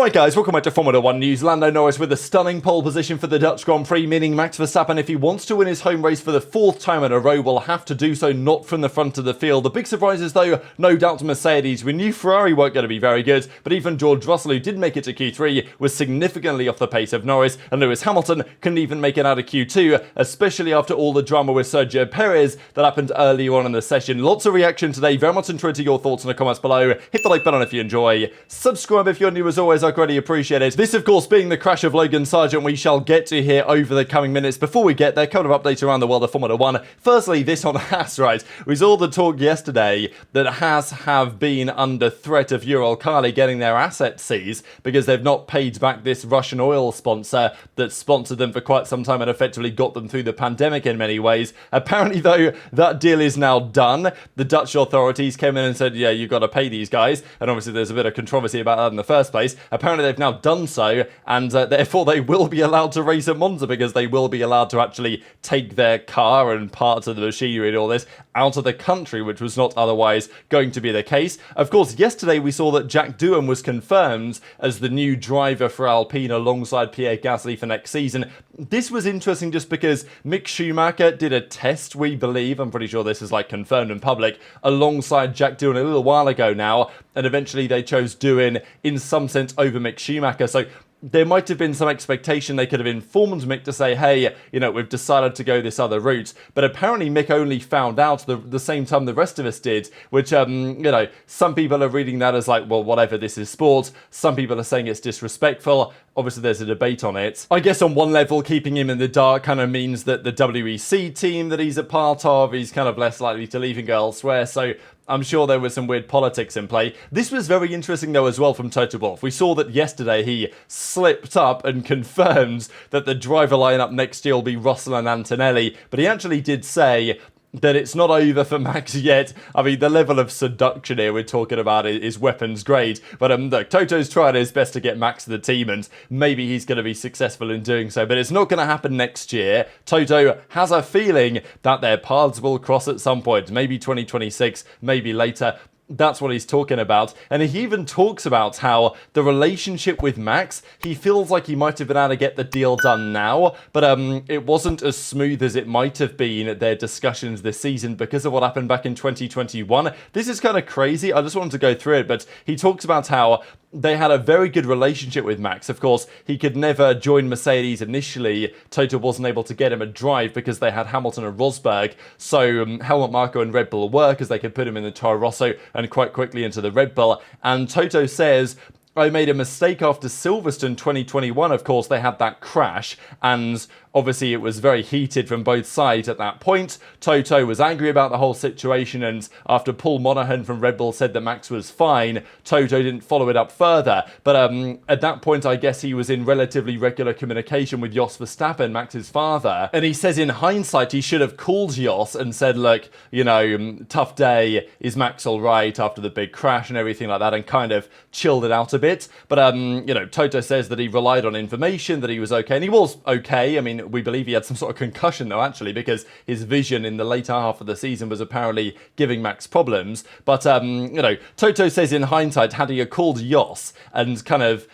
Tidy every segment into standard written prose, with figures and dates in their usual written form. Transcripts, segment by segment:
Alright guys, welcome back to Formula 1 News. Lando Norris with a stunning pole position for the Dutch Grand Prix, meaning Max Verstappen, if he wants to win his home race for the fourth time in a row, will have to do so not from the front of the field. The big surprises though, no doubt Mercedes. We knew Ferrari weren't going to be very good, but even George Russell, who did make it to Q3, was significantly off the pace of Norris, and Lewis Hamilton couldn't even make it out of Q2, especially after all the drama with Sergio Perez that happened earlier on in the session. Lots of reaction today, very much interested your thoughts in the comments below. Hit the like button if you enjoy, subscribe if you're new as always, I greatly appreciate it. This, of course, being the crash of Logan Sargeant, we shall get to here over the coming minutes. Before we get there, a couple of updates around the world of Formula 1. Firstly, this on Haas, right? We saw the talk yesterday that Haas have been under threat of Uralkali getting their assets seized because they've not paid back this Russian oil sponsor that sponsored them for quite some time and effectively got them through the pandemic in many ways. Apparently, though, that deal is now done. The Dutch authorities came in and said, yeah, you've got to pay these guys. And obviously, there's a bit of controversy about that in the first place. Apparently, they've now done so, and therefore they will be allowed to race at Monza because they will be allowed to actually take their car and parts of the machinery and all this out of the country, which was not otherwise going to be the case. Of course, yesterday we saw that Jack Doohan was confirmed as the new driver for Alpine alongside Pierre Gasly for next season. This was interesting just because Mick Schumacher did a test, we believe, I'm pretty sure this is like confirmed in public, alongside Jack Doohan a little while ago now, and eventually they chose Doohan in some sense over Mick Schumacher. So there might have been some expectation they could have informed Mick to say, hey, you know, we've decided to go this other route. But apparently Mick only found out the same time the rest of us did, which, you know, some people are reading that as like, well, whatever, this is sport. Some people are saying it's disrespectful. Obviously, there's a debate on it. I guess on one level, keeping him in the dark kind of means that the WEC team that he's a part of, he's kind of less likely to leave and go elsewhere. So I'm sure there was some weird politics in play. This was very interesting, though, as well from Toto Wolff. We saw that yesterday he slipped up and confirmed that the driver lineup next year will be Russell and Antonelli, but he actually did say that it's not over for Max yet. I mean, the level of seduction here we're talking about is weapons grade. But look, Toto's trying his best to get Max to the team, and maybe he's going to be successful in doing so. But it's not going to happen next year. Toto has a feeling that their paths will cross at some point. Maybe 2026, maybe later. That's what he's talking about. And he even talks about how the relationship with Max, he feels like he might have been able to get the deal done now, but it wasn't as smooth as it might have been at their discussions this season because of what happened back in 2021. This is kind of crazy. I just wanted to go through it, but he talks about how they had a very good relationship with Max. Of course, he could never join Mercedes initially. Toto wasn't able to get him a drive because they had Hamilton and Rosberg. So Helmut Marko and Red Bull were, because they could put him in the Toro Rosso and quite quickly into the Red Bull. And Toto says, I made a mistake after Silverstone 2021. Of course, they had that crash, and obviously it was very heated from both sides at that point. Toto was angry about the whole situation, and after Paul Monaghan from Red Bull said that Max was fine, Toto didn't follow it up further. But at that point, I guess he was in relatively regular communication with Jos Verstappen, Max's father, and he says in hindsight he should have called Jos and said, look, you know, tough day, is Max all right after the big crash and everything like that, and kind of chilled it out a bit. But, you know, Toto says that he relied on information, that he was okay, and he was okay. I mean, we believe he had some sort of concussion, though, actually, because his vision in the later half of the season was apparently giving Max problems. But, you know, Toto says in hindsight, had he called Jos and kind of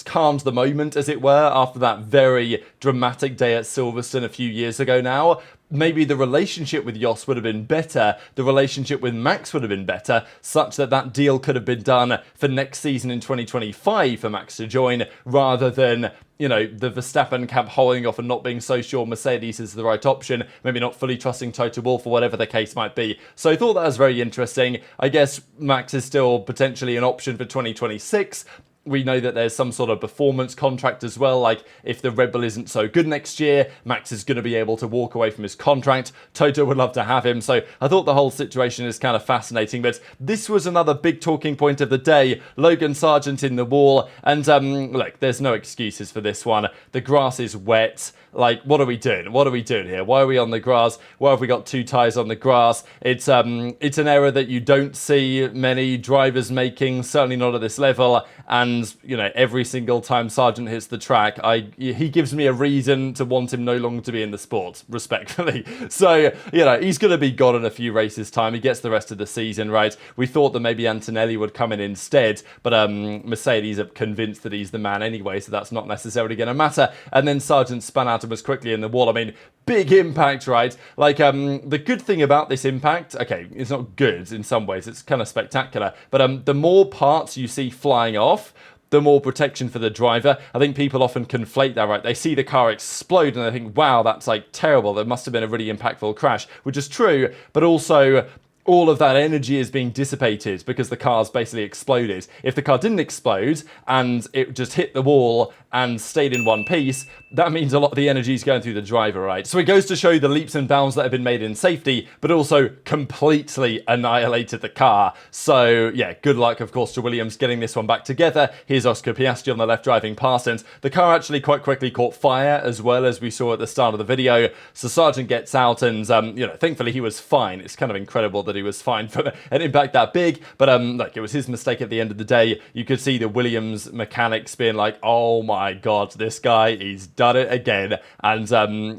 calmed the moment, as it were, after that very dramatic day at Silverstone a few years ago now, maybe the relationship with Jos would have been better, the relationship with Max would have been better, such that that deal could have been done for next season in 2025 for Max to join, rather than, you know, the Verstappen camp holding off and not being so sure Mercedes is the right option, maybe not fully trusting Toto Wolff or whatever the case might be. So I thought that was very interesting. I guess Max is still potentially an option for 2026. We know that there's some sort of performance contract as well, like if the Red Bull isn't so good next year, Max is going to be able to walk away from his contract. Toto would love to have him, so I thought the whole situation is kind of fascinating, but this was another big talking point of the day. Logan Sargeant in the wall, and look, there's no excuses for this one. The grass is wet. Like, what are we doing? What are we doing here? Why are we on the grass? Why have we got two tyres on the grass? It's an error that you don't see many drivers making, certainly not at this level, and and, you know, every single time Sargeant hits the track, he gives me a reason to want him no longer to be in the sport, respectfully. So, you know, he's going to be gone in a few races' time. He gets the rest of the season, right? We thought that maybe Antonelli would come in instead, but Mercedes are convinced that he's the man anyway, so that's not necessarily going to matter. And then Sargeant spun out and was quickly in the wall. I mean, big impact, right? Like, the good thing about this impact, okay, it's not good in some ways, it's kind of spectacular, but the more parts you see flying off, the more protection for the driver. I think people often conflate that, right? They see the car explode and they think, wow, that's like terrible. There must have been a really impactful crash, which is true, but also all of that energy is being dissipated because the car's basically exploded. If the car didn't explode and it just hit the wall and stayed in one piece, that means a lot of the energy is going through the driver, right? So it goes to show the leaps and bounds that have been made in safety, but also completely annihilated the car. So yeah, good luck, of course, to Williams getting this one back together. Here's Oscar Piastri on the left driving past, and the car actually quite quickly caught fire as well, as we saw at the start of the video. So Sargeant gets out and, you know, thankfully he was fine. It's kind of incredible that he was fine for an impact that big, but like, it was his mistake at the end of the day. You could see the Williams mechanics being like, oh my god, this guy, he's done it again. And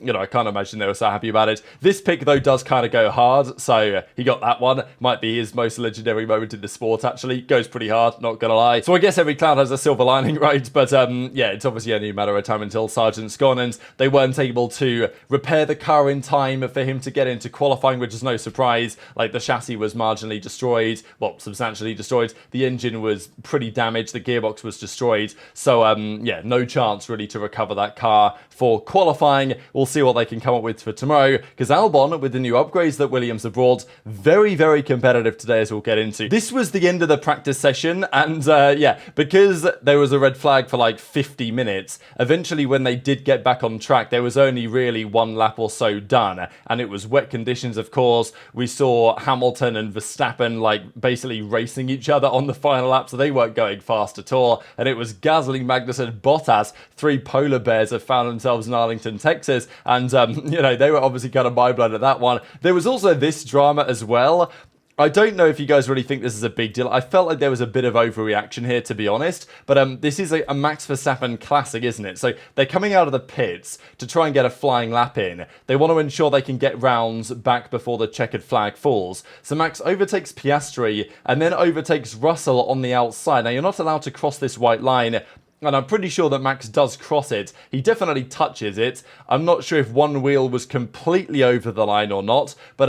you know, I can't imagine they were so happy about it. This pick though does kind of go hard, so he got that one. Might be his most legendary moment in the sport, actually. Goes pretty hard, not gonna lie. So I guess every cloud has a silver lining, right? But yeah, it's obviously only a matter of time until Sargeant's gone, and they weren't able to repair the car in time for him to get into qualifying, which is no surprise. Like, the chassis was marginally destroyed, well, substantially destroyed. The engine was pretty damaged, the gearbox was destroyed. So yeah, no chance really to recover that car for qualifying. We'll see what they can come up with for tomorrow, because Albon, with the new upgrades that Williams have brought, very, very competitive today, as we'll get into. This was the end of the practice session, and yeah, because there was a red flag for like 50 minutes, eventually when they did get back on track, there was only really one lap or so done, and it was wet conditions, of course. We saw Hamilton and Verstappen like basically racing each other on the final lap, so they weren't going fast at all, and it was Gasly, Magnussen, and Bottas. Three polar bears have found themselves in Arlington, Texas, and you know, they were obviously kind of mind-blown at that one. There was also this drama as well. I don't know if you guys really think this is a big deal. I felt like there was a bit of overreaction here, to be honest. But this is a Max Verstappen classic, isn't it? So they're coming out of the pits to try and get a flying lap in. They want to ensure they can get rounds back before the checkered flag falls. So Max overtakes Piastri and then overtakes Russell on the outside. Now, you're not allowed to cross this white line, and I'm pretty sure that Max does cross it. He definitely touches it. I'm not sure if one wheel was completely over the line or not, but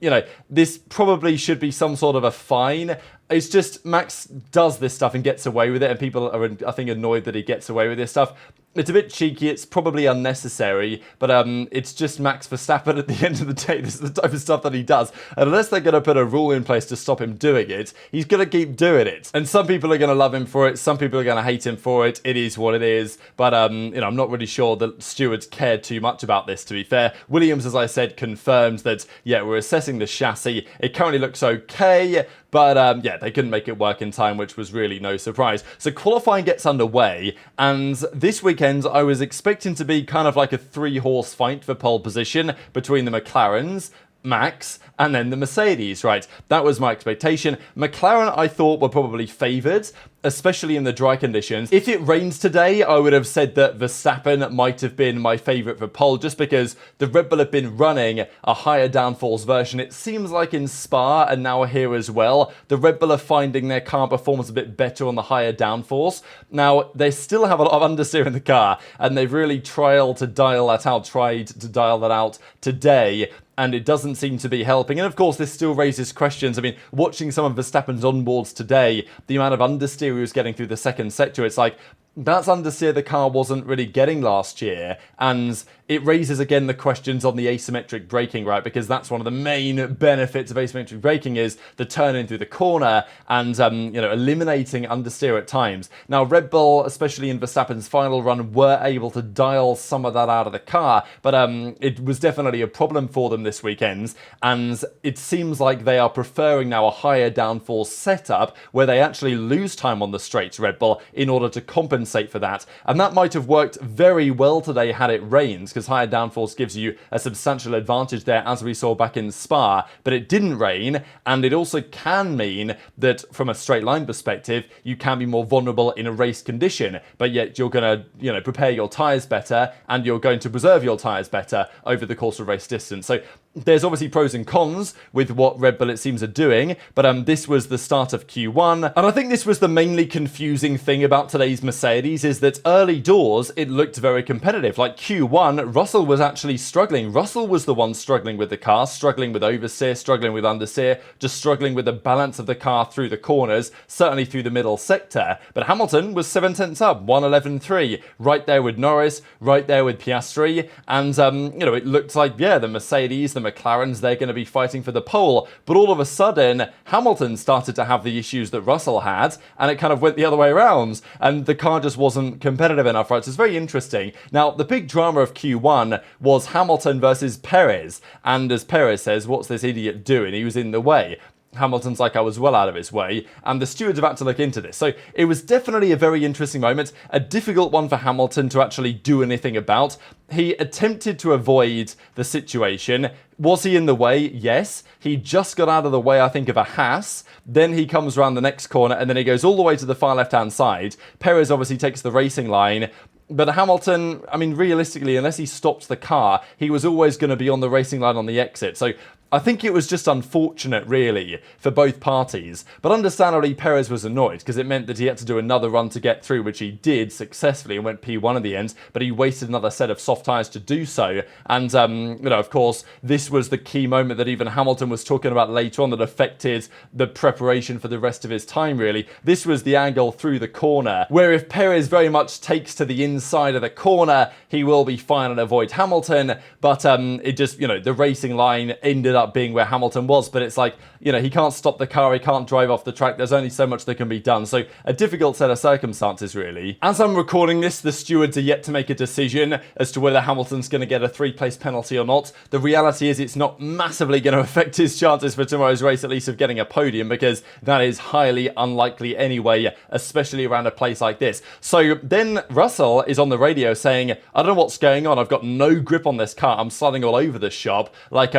you know, this probably should be some sort of a fine. It's just Max does this stuff and gets away with it, and people are, I think, annoyed that he gets away with this stuff. It's a bit cheeky, it's probably unnecessary, but it's just Max Verstappen at the end of the day. This is the type of stuff that he does. And unless they're going to put a rule in place to stop him doing it, he's going to keep doing it. And some people are going to love him for it, some people are going to hate him for it. It is what it is. But you know, I'm not really sure that stewards cared too much about this, to be fair. Williams, as I said, confirmed that, yeah, we're assessing the chassis. It currently looks okay, but yeah, they couldn't make it work in time, which was really no surprise. So qualifying gets underway, and this weekend I was expecting to be kind of like a three-horse fight for pole position between the McLarens, Max, and then the Mercedes, right? That was my expectation. McLaren, I thought, were probably favoured, especially in the dry conditions. If it rains today, I would have said that Verstappen might have been my favourite for pole, just because the Red Bull have been running a higher downforce version. It seems like in Spa and now here as well, the Red Bull are finding their car performance a bit better on the higher downforce. Now, they still have a lot of understeer in the car, and they've really tried to dial that out today, and it doesn't seem to be helping. And of course, this still raises questions. I mean, watching some of Verstappen's onboards today, the amount of understeer he was getting through the second sector, it's like, that's understeer the car wasn't really getting last year, and it raises again the questions on the asymmetric braking, right? Because that's one of the main benefits of asymmetric braking, is the turning through the corner and you know, eliminating understeer at times. Now, Red Bull, especially in Verstappen's final run, were able to dial some of that out of the car, but it was definitely a problem for them this weekend, and it seems like they are preferring now a higher downforce setup where they actually lose time on the straights, Red Bull, in order to compensate compensate for that. And that might have worked very well today had it rained, because higher downforce gives you a substantial advantage there, as we saw back in Spa. But it didn't rain, and it also can mean that from a straight line perspective, you can be more vulnerable in a race condition, but yet you're going to, prepare your tyres better, and you're going to preserve your tyres better over the course of race distance. So there's obviously pros and cons with what Red Bull, it seems, are doing, but this was the start of Q1, and I think this was the mainly confusing thing about today's Mercedes, is that early doors, it looked very competitive. Like Q1, Russell was actually struggling. Russell was the one struggling with the car, struggling with oversteer, struggling with understeer, just struggling with the balance of the car through the corners, certainly through the middle sector. But Hamilton was 7 tenths up, 1:11.3, right there with Norris, right there with Piastri, and, it looked like, the Mercedes, the McLarens, they're going to be fighting for the pole. But all of a sudden, Hamilton started to have the issues that Russell had, and it kind of went the other way around, and the car just wasn't competitive enough, right? So it's very interesting. Now, the big drama of Q1 was Hamilton versus Perez, and as Perez says, what's this idiot doing? He was in the way. Hamilton's like, I was well out of his way, and the stewards have had to look into this. So it was definitely a very interesting moment, a difficult one for Hamilton to actually do anything about. He attempted to avoid the situation. Was he in the way? Yes. He just got out of the way, I think, of a Haas. Then he comes around the next corner, and then he goes all the way to the far left-hand side. Perez obviously takes the racing line. But Hamilton, realistically, unless he stopped the car, he was always going to be on the racing line on the exit. So I think it was just unfortunate, really, for both parties. But understandably, Perez was annoyed, because it meant that he had to do another run to get through, which he did successfully and went P1 at the end, but he wasted another set of soft tyres to do so. And, of course, this was the key moment that even Hamilton was talking about later on that affected the preparation for the rest of his time, really. This was the angle through the corner, where if Perez very much takes to the inside of the corner, he will be fine and avoid Hamilton. But it just, the racing line ended up being where Hamilton was, but it's like, he can't stop the car, he can't drive off the track, there's only so much that can be done. So a difficult set of circumstances, really. As I'm recording this, the stewards are yet to make a decision as to whether Hamilton's going to get a 3-place penalty or not. The reality is it's not massively going to affect his chances for tomorrow's race, at least of getting a podium, because that is highly unlikely anyway, especially around a place like this. So then Russell is on the radio saying, I don't know what's going on, I've got no grip on this car, I'm sliding all over the shop, like,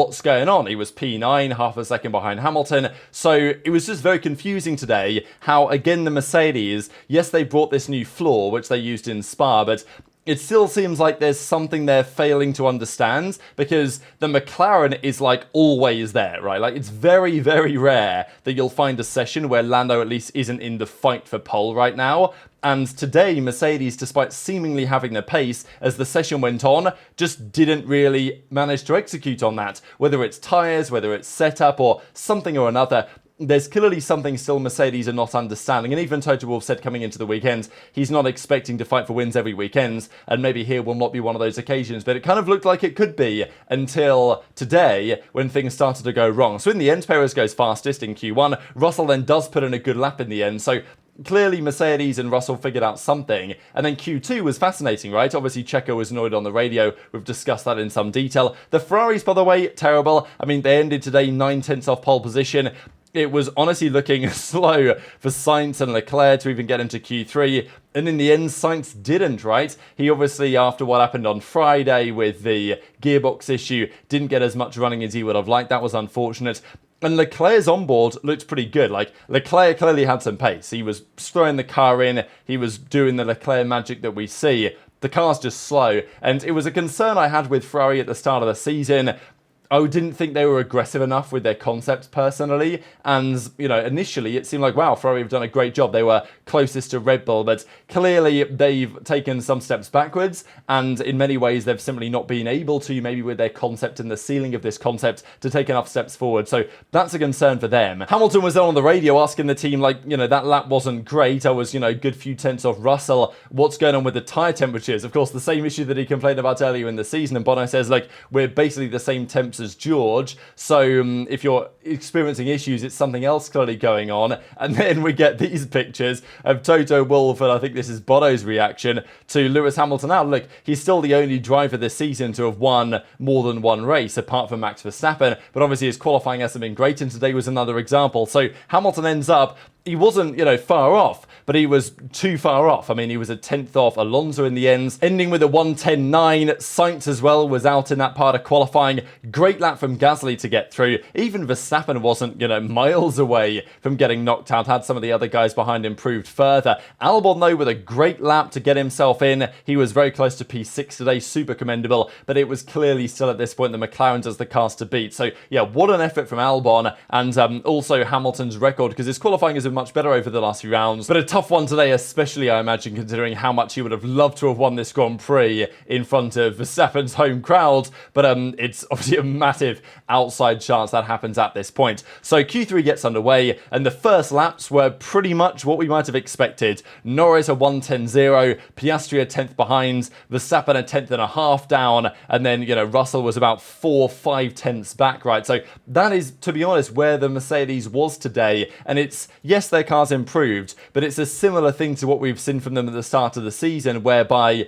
what's going on? He was P9, half a second behind Hamilton. So it was just very confusing today how, again, the Mercedes, yes, they brought this new floor, which they used in Spa, but it still seems like there's something they're failing to understand, because the McLaren is like always there, right? Like it's very, very rare that you'll find a session where Lando at least isn't in the fight for pole right now. And today, Mercedes, despite seemingly having the pace as the session went on, just didn't really manage to execute on that. Whether it's tyres, whether it's setup, or something or another, there's clearly something still Mercedes are not understanding. And even Toto Wolff said coming into the weekend, he's not expecting to fight for wins every weekend, and maybe here will not be one of those occasions. But it kind of looked like it could be until today, when things started to go wrong. So in the end, Perez goes fastest in Q1. Russell then does put in a good lap in the end. So clearly Mercedes and Russell figured out something. And then Q2 was fascinating, right? Obviously Checo was annoyed on the radio. We've discussed that in some detail. The Ferraris, by the way, terrible. They ended today 9 tenths off pole position. It was honestly looking slow for Sainz and Leclerc to even get into Q3. And in the end, Sainz didn't, right? He obviously, after what happened on Friday with the gearbox issue, didn't get as much running as he would have liked. That was unfortunate. And Leclerc's onboard looked pretty good. Like, Leclerc clearly had some pace. He was throwing the car in. He was doing the Leclerc magic that we see. The car's just slow. And it was a concern I had with Ferrari at the start of the season. I didn't think they were aggressive enough with their concepts personally, and, initially it seemed like, wow, Ferrari have done a great job. They were closest to Red Bull, but clearly they've taken some steps backwards, and in many ways they've simply not been able to, maybe with their concept and the ceiling of this concept, to take enough steps forward. So that's a concern for them. Hamilton was on the radio asking the team, that lap wasn't great. I was, good few tenths off Russell. What's going on with the tyre temperatures? Of course, the same issue that he complained about earlier in the season, and Bono says, we're basically the same temps as George, so if you're experiencing issues, it's something else clearly going on. And then we get these pictures of Toto Wolff, and I think this is Bono's reaction to Lewis Hamilton. Now, look, he's still the only driver this season to have won more than one race, apart from Max Verstappen, but obviously his qualifying hasn't been great, and today was another example. So Hamilton ends up he wasn't, far off, but he was too far off. I mean, he was a 10th off Alonso in the end, ending with a 1:10.9. Sainz as well was out in that part of qualifying. Great lap from Gasly to get through. Even Verstappen wasn't, miles away from getting knocked out. Had some of the other guys behind improved further. Albon, though, with a great lap to get himself in. He was very close to P6 today. Super commendable, but it was clearly still at this point the McLaren's as the cars to beat. So, yeah, what an effort from Albon, and also Hamilton's record, because his qualifying has been much better over the last few rounds, but a tough one today, especially I imagine considering how much he would have loved to have won this Grand Prix in front of Verstappen's home crowd, but it's obviously a massive outside chance that happens at this point. So Q3 gets underway, and the first laps were pretty much what we might have expected. Norris a 1:10.0, Piastri a 10th behind, Verstappen a 10th and a half down, and then Russell was about 4-5 tenths back, right? So that is, to be honest, where the Mercedes was today, and it's, yes, their car's improved, but it's a similar thing to what we've seen from them at the start of the season, whereby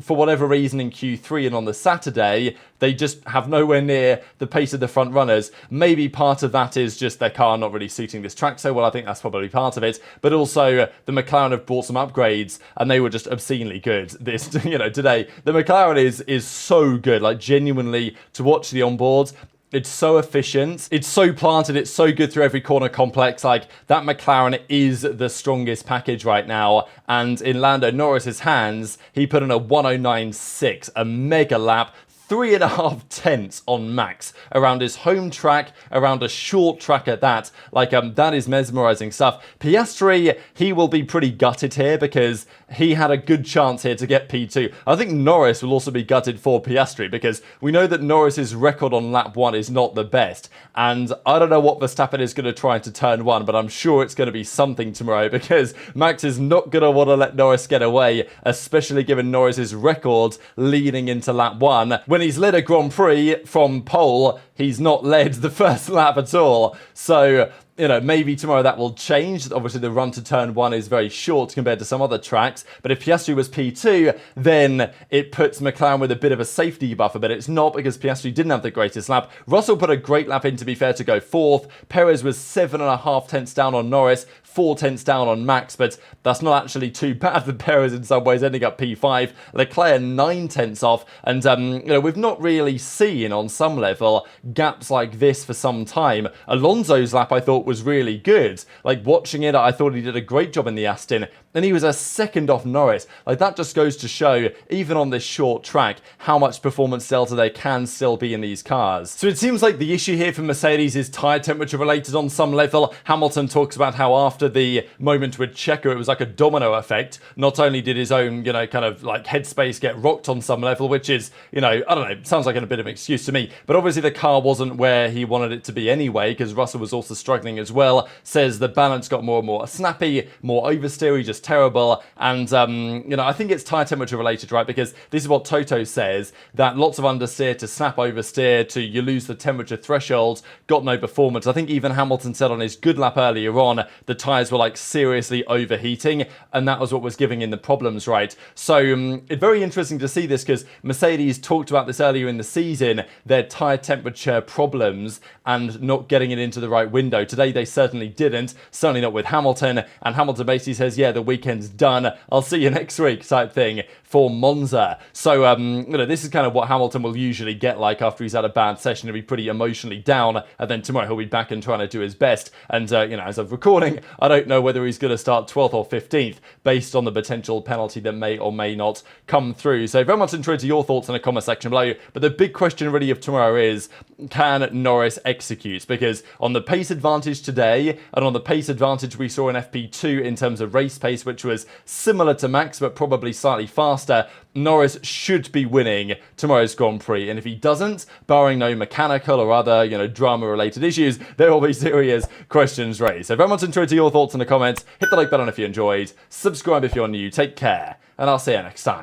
for whatever reason in Q3 and on the Saturday, they just have nowhere near the pace of the front runners. Maybe part of that is just their car not really suiting this track so well. I think that's probably part of it. But also the McLaren have brought some upgrades and they were just obscenely good. This, today, the McLaren is so good, like genuinely to watch the onboards. It's so efficient, it's so planted, it's so good through every corner complex. Like, that McLaren is the strongest package right now. And in Lando Norris's hands, he put in a 1:09.6, a mega lap, 3.5 tenths on Max around his home track, around a short track at that. Like, that is mesmerizing stuff. Piastri, he will be pretty gutted here because he had a good chance here to get P2. I think Norris will also be gutted for Piastri because we know that Norris's record on lap 1 is not the best. And I don't know what Verstappen is going to try into turn 1, but I'm sure it's going to be something tomorrow because Max is not going to want to let Norris get away, especially given Norris's record leading into lap 1. When he's led a Grand Prix from pole, he's not led the first lap at all. So, maybe tomorrow that will change. Obviously, the run to turn 1 is very short compared to some other tracks. But if Piastri was P2, then it puts McLaren with a bit of a safety buffer. But it's not because Piastri didn't have the greatest lap. Russell put a great lap in, to be fair, to go 4th. Perez was 7.5 tenths down on Norris, 4 tenths down on Max. But that's not actually too bad for Perez in some ways, ending up P5. Leclerc 9 tenths off. And, we've not really seen, on some level, gaps like this for some time. Alonso's lap, I thought, was really good. Like, watching it, I thought he did a great job in the Aston, and he was a second off Norris. Like, that just goes to show, even on this short track, how much performance delta there can still be in these cars. So it seems like the issue here for Mercedes is tyre temperature related on some level. Hamilton talks about how after the moment with Checo, it was like a domino effect. Not only did his own, kind of like headspace get rocked on some level, which is, I don't know, sounds like a bit of an excuse to me, but obviously the car wasn't where he wanted it to be anyway, because Russell was also struggling as well. Says the balance got more and more snappy, more oversteery, just terrible. And, I think it's tyre temperature related, right? Because this is what Toto says, that lots of understeer to snap oversteer to you lose the temperature threshold, got no performance. I think even Hamilton said on his good lap earlier on, the tyres were like seriously overheating, and that was what was giving in the problems, right? So it's very interesting to see this because Mercedes talked about this earlier in the season, their tyre temperature problems and not getting it into the right window. Today they certainly didn't, certainly not with Hamilton, and Hamilton basically says, yeah, the weekend's done, I'll see you next week type thing for Monza. So, this is kind of what Hamilton will usually get like after he's had a bad session. He'll be pretty emotionally down, and then tomorrow he'll be back and trying to do his best. And, as of recording, I don't know whether he's going to start 12th or 15th based on the potential penalty that may or may not come through. So very much interested to your thoughts in the comment section below. But the big question really of tomorrow is, can Norris execute? Because on the pace advantage today, and on the pace advantage we saw in FP2 in terms of race pace, which was similar to Max, but probably slightly faster, Norris should be winning tomorrow's Grand Prix. And if he doesn't, barring no mechanical or other, drama-related issues, there will be serious questions raised. So very much interested to your thoughts in the comments. Hit the like button if you enjoyed. Subscribe if you're new. Take care, and I'll see you next time.